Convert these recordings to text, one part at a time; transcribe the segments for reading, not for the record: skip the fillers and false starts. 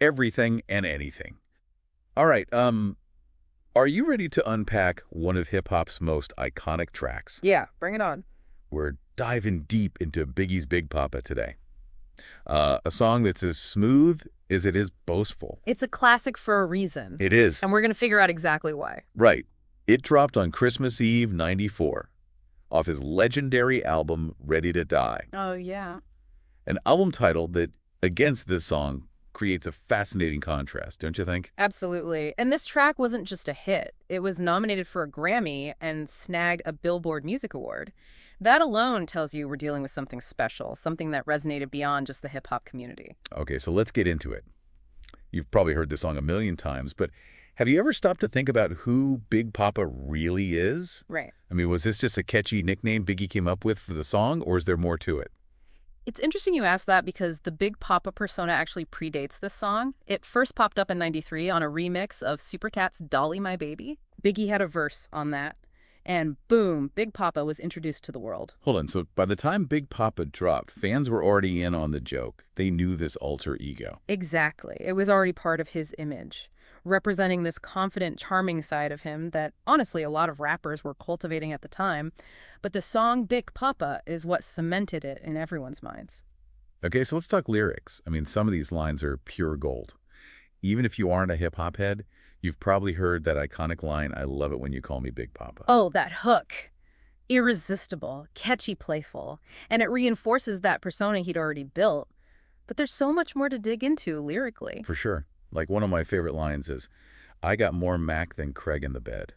everything and anything. All right, are you ready to unpack one of hip-hop's most iconic tracks? Yeah, bring it on. We're diving deep into Biggie's Big Poppa today. A song that's as smooth as it is boastful. It's a classic for a reason, It is. and we're going to figure out exactly why. Right. It dropped on Christmas Eve, '94, off his legendary album, Ready to Die. Oh, yeah. An album title that, against this song, creates a fascinating contrast, don't you think? Absolutely. And this track wasn't just a hit. It was nominated for a Grammy and snagged a Billboard Music Award. That alone tells you we're dealing with something special, something that resonated beyond just the hip-hop community. Okay, so let's get into it. You've probably heard this song a million times, but have you ever stopped to think about who Big Poppa really is? Right. I mean, was this just a catchy nickname Biggie came up with for the song, or is there more to it? It's interesting you ask that because the Big Poppa persona actually predates this song. It first popped up in '93 on a remix of Supercat's Dolly My Baby. Biggie had a verse on that. And boom, Big Poppa was introduced to the world. Hold on, so by the time Big Poppa dropped, fans were already in on the joke. They knew this alter ego. Exactly. It was already part of his image, representing this confident, charming side of him that, honestly, a lot of rappers were cultivating at the time. But the song Big Poppa is what cemented it in everyone's minds. Okay, so let's talk lyrics. I mean, some of these lines are pure gold. Even if you aren't a hip-hop head, you've probably heard that iconic line, "I love it when you call me Big Poppa." Oh, that hook. Irresistible, catchy, playful. And it reinforces that persona he'd already built. But there's so much more to dig into lyrically. For sure. Like one of my favorite lines is, "I got more Mac than Craig in the bed."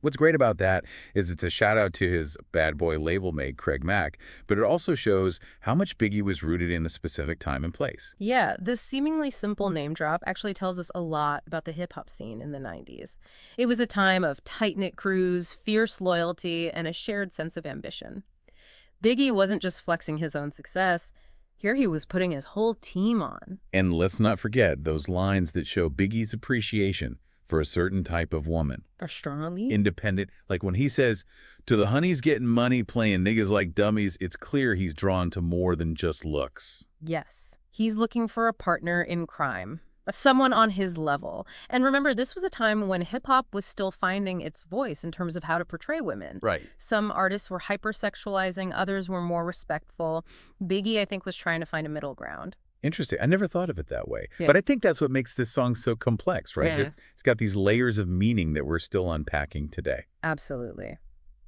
What's great about that is it's a shout out to his bad boy label mate, Craig Mack, but it also shows how much Biggie was rooted in a specific time and place. Yeah, this seemingly simple name drop actually tells us a lot about the hip-hop scene in the '90s. It was a time of tight-knit crews, fierce loyalty, and a shared sense of ambition. Biggie wasn't just flexing his own success. Here he was putting his whole team on. And let's not forget those lines that show Biggie's appreciation for a certain type of woman. Astronomy? Independent. Like when he says, "To the honeys getting money playing niggas like dummies," it's clear he's drawn to more than just looks. Yes. He's looking for a partner in crime, someone on his level. And remember, this was a time when hip-hop was still finding its voice in terms of how to portray women. Right. Some artists were hypersexualizing, others were more respectful. Biggie, I think, was trying to find a middle ground. Interesting. I never thought of it that way. Yeah. But I think that's what makes this song so complex, right? Yeah. It's got these layers of meaning that we're still unpacking today. Absolutely.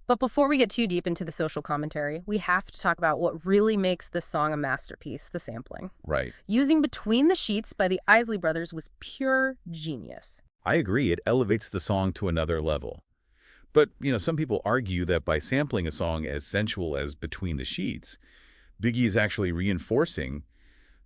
But before we get too deep into the social commentary, we have to talk about what really makes this song a masterpiece, the sampling. Right. Using Between the Sheets by the Isley Brothers was pure genius. I agree. It elevates the song to another level. But, some people argue that by sampling a song as sensual as Between the Sheets, Biggie is actually reinforcing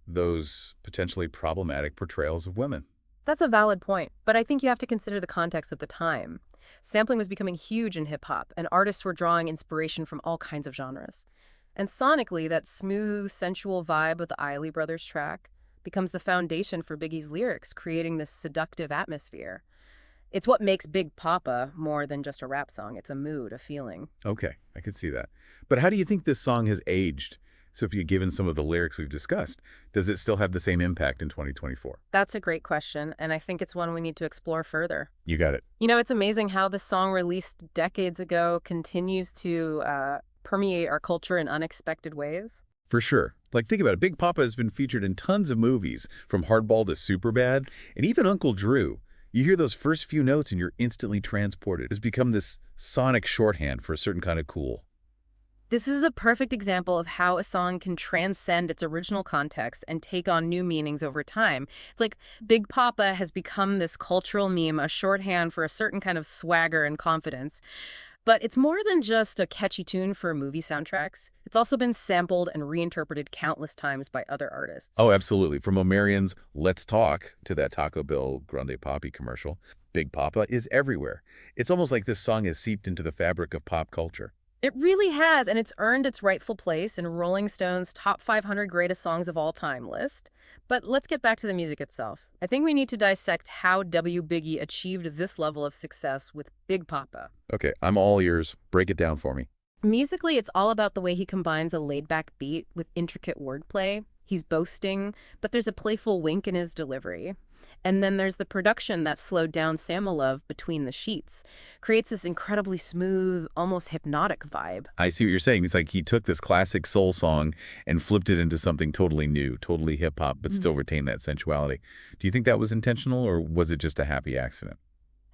those potentially problematic portrayals of women. That's a valid point, but I think you have to consider the context of the time. Sampling was becoming huge in hip-hop, and artists were drawing inspiration from all kinds of genres. And sonically, that smooth, sensual vibe of the Isley Brothers track becomes the foundation for Biggie's lyrics, creating this seductive atmosphere. It's what makes Big Poppa more than just a rap song. It's a mood, a feeling. Okay, I can see that. But how do you think this song has aged? So if you've given some of the lyrics we've discussed, does it still have the same impact in 2024? That's a great question, and I think it's one we need to explore further. You got it. It's amazing how this song released decades ago continues to permeate our culture in unexpected ways. For sure. Like, think about it. Big Poppa has been featured in tons of movies, from Hardball to Superbad, and even Uncle Drew. You hear those first few notes and you're instantly transported. It's become this sonic shorthand for a certain kind of cool. This is a perfect example of how a song can transcend its original context and take on new meanings over time. It's like Big Poppa has become this cultural meme, a shorthand for a certain kind of swagger and confidence. But it's more than just a catchy tune for movie soundtracks. It's also been sampled and reinterpreted countless times by other artists. Oh, absolutely. From Omarion's "Let's Talk" to that Taco Bell Grande Papi commercial, Big Poppa is everywhere. It's almost like this song has seeped into the fabric of pop culture. It really has, and it's earned its rightful place in Rolling Stone's Top 500 Greatest Songs of All Time list. But let's get back to the music itself. I think we need to dissect how W. Biggie achieved this level of success with Big Poppa. Okay, I'm all ears. Break it down for me. Musically, it's all about the way he combines a laid-back beat with intricate wordplay. He's boasting, but there's a playful wink in his delivery. And then there's the production that slowed down Samalov between the sheets, creates this incredibly smooth, almost hypnotic vibe. I see what you're saying. It's like he took this classic soul song and flipped it into something totally new, totally hip-hop, but still retained that sensuality. Do you think that was intentional, or was it just a happy accident?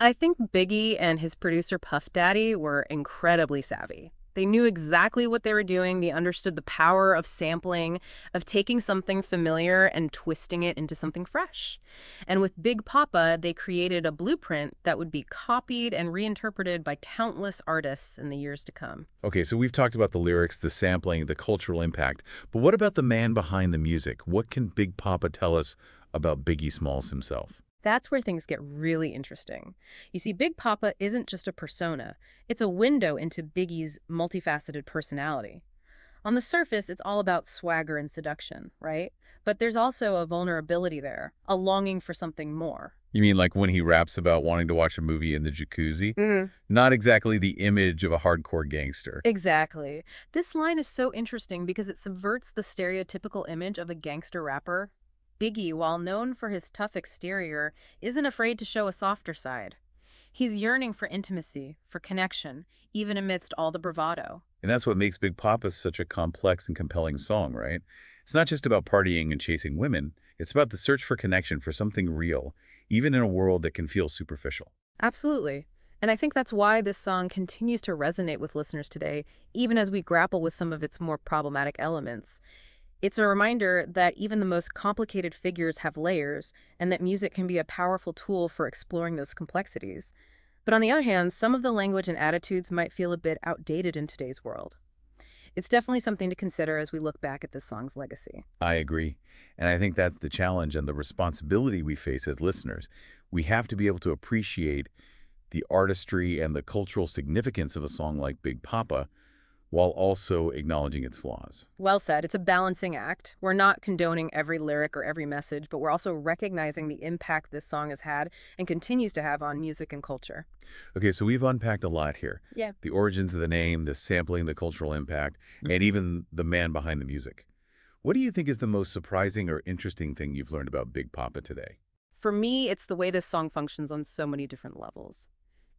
I think Biggie and his producer Puff Daddy were incredibly savvy. They knew exactly what they were doing. They understood the power of sampling, of taking something familiar and twisting it into something fresh. And with Big Poppa, they created a blueprint that would be copied and reinterpreted by countless artists in the years to come. Okay, so we've talked about the lyrics, the sampling, the cultural impact, but what about the man behind the music? What can Big Poppa tell us about Biggie Smalls himself? That's where things get really interesting. You see, Big Poppa isn't just a persona. It's a window into Biggie's multifaceted personality. On the surface, it's all about swagger and seduction, right? But there's also a vulnerability there, a longing for something more. You mean like when he raps about wanting to watch a movie in the jacuzzi? Mhm. Not exactly the image of a hardcore gangster. Exactly. This line is so interesting because it subverts the stereotypical image of a gangster rapper. Biggie, while known for his tough exterior, isn't afraid to show a softer side. He's yearning for intimacy, for connection, even amidst all the bravado. And that's what makes Big Poppa such a complex and compelling song, right? It's not just about partying and chasing women. It's about the search for connection, for something real, even in a world that can feel superficial. Absolutely. And I think that's why this song continues to resonate with listeners today, even as we grapple with some of its more problematic elements. It's a reminder that even the most complicated figures have layers, and that music can be a powerful tool for exploring those complexities. But on the other hand, some of the language and attitudes might feel a bit outdated in today's world. It's definitely something to consider as we look back at this song's legacy. I agree. And I think that's the challenge and the responsibility we face as listeners. We have to be able to appreciate the artistry and the cultural significance of a song like Big Poppa while also acknowledging its flaws. Well said. It's a balancing act. We're not condoning every lyric or every message, but we're also recognizing the impact this song has had and continues to have on music and culture. Okay, so we've unpacked a lot here. Yeah. The origins of the name, the sampling, the cultural impact, and even the man behind the music. What do you think is the most surprising or interesting thing you've learned about Big Poppa today? For me, it's the way this song functions on so many different levels.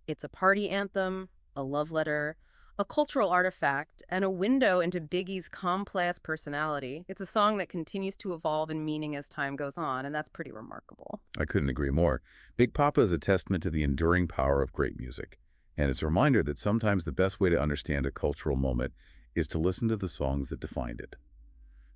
It's a party anthem, a love letter, a cultural artifact, and a window into Biggie's complex personality. It's a song that continues to evolve in meaning as time goes on, and that's pretty remarkable. I couldn't agree more. Big Poppa is a testament to the enduring power of great music. And it's a reminder that sometimes the best way to understand a cultural moment is to listen to the songs that defined it.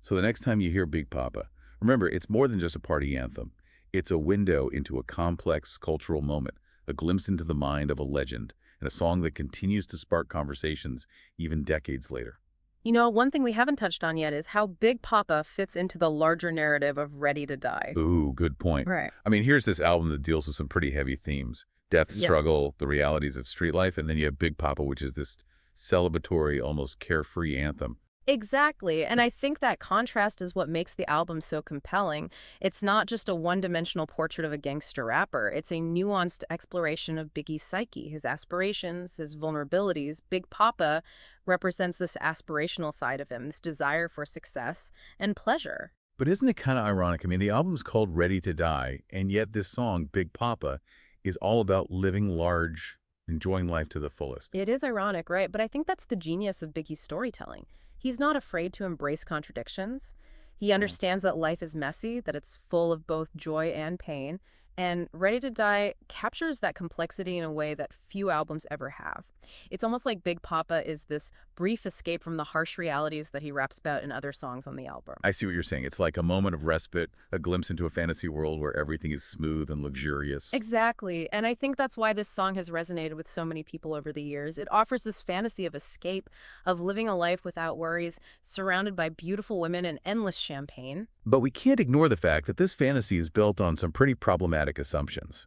So the next time you hear Big Poppa, remember, it's more than just a party anthem. It's a window into a complex cultural moment, a glimpse into the mind of a legend, and a song that continues to spark conversations even decades later. You know, one thing we haven't touched on yet is how Big Poppa fits into the larger narrative of Ready to Die. Ooh, good point. Right. I mean, here's this album that deals with some pretty heavy themes. Death, Yeah. struggle, the realities of street life, and then you have Big Poppa, which is this celebratory, almost carefree anthem. Exactly. And I think that contrast is what makes the album so compelling. It's not just a one-dimensional portrait of a gangster rapper. It's a nuanced exploration of Biggie's psyche, his aspirations, his vulnerabilities. Big Poppa represents this aspirational side of him, this desire for success and pleasure. But isn't it kind of ironic? I mean, the album's called Ready to Die, and yet this song, Big Poppa, is all about living large, enjoying life to the fullest. It is ironic, right? But I think that's the genius of Biggie's storytelling. He's not afraid to embrace contradictions. He understands that life is messy, that it's full of both joy and pain, and Ready to Die captures that complexity in a way that few albums ever have. It's almost like Big Poppa is this brief escape from the harsh realities that he raps about in other songs on the album. I see what you're saying. It's like a moment of respite, a glimpse into a fantasy world where everything is smooth and luxurious. Exactly. And I think that's why this song has resonated with so many people over the years. It offers this fantasy of escape, of living a life without worries, surrounded by beautiful women and endless champagne. But we can't ignore the fact that this fantasy is built on some pretty problematic assumptions,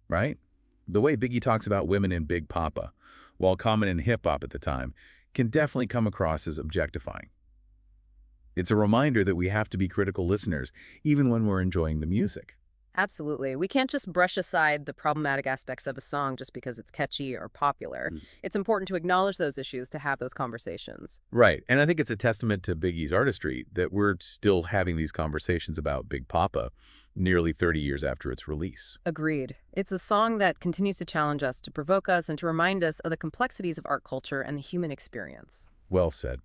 right? The way Biggie talks about women in Big Poppa, while common in hip-hop at the time, can definitely come across as objectifying. It's a reminder that we have to be critical listeners, even when we're enjoying the music. Absolutely. We can't just brush aside the problematic aspects of a song just because it's catchy or popular. Mm. It's important to acknowledge those issues to have those conversations. Right. And I think it's a testament to Biggie's artistry that we're still having these conversations about Big Poppa nearly 30 years after its release. Agreed. It's a song that continues to challenge us, to provoke us, and to remind us of the complexities of art culture and the human experience. Well said.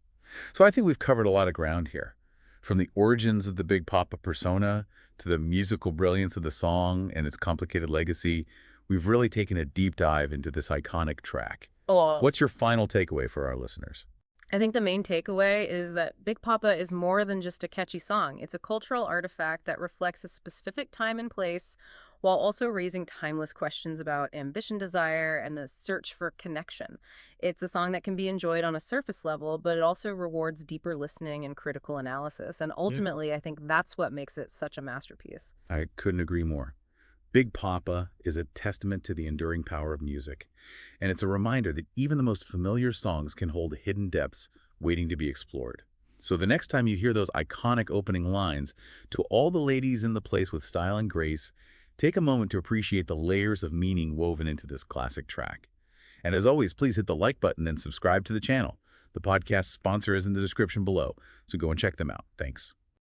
So I think we've covered a lot of ground here. From the origins of the Big Poppa persona to the musical brilliance of the song and its complicated legacy, we've really taken a deep dive into this iconic track. Oh. What's your final takeaway for our listeners? I think the main takeaway is that Big Poppa is more than just a catchy song. It's a cultural artifact that reflects a specific time and place while also raising timeless questions about ambition, desire, and the search for connection. It's a song that can be enjoyed on a surface level, but it also rewards deeper listening and critical analysis. And Yeah. ultimately, I think that's what makes it such a masterpiece. I couldn't agree more. Big Poppa is a testament to the enduring power of music, and it's a reminder that even the most familiar songs can hold hidden depths waiting to be explored. So the next time you hear those iconic opening lines, "To all the ladies in the place with style and grace," take a moment to appreciate the layers of meaning woven into this classic track. And as always, please hit the like button and subscribe to the channel. The podcast sponsor is in the description below, so go and check them out. Thanks.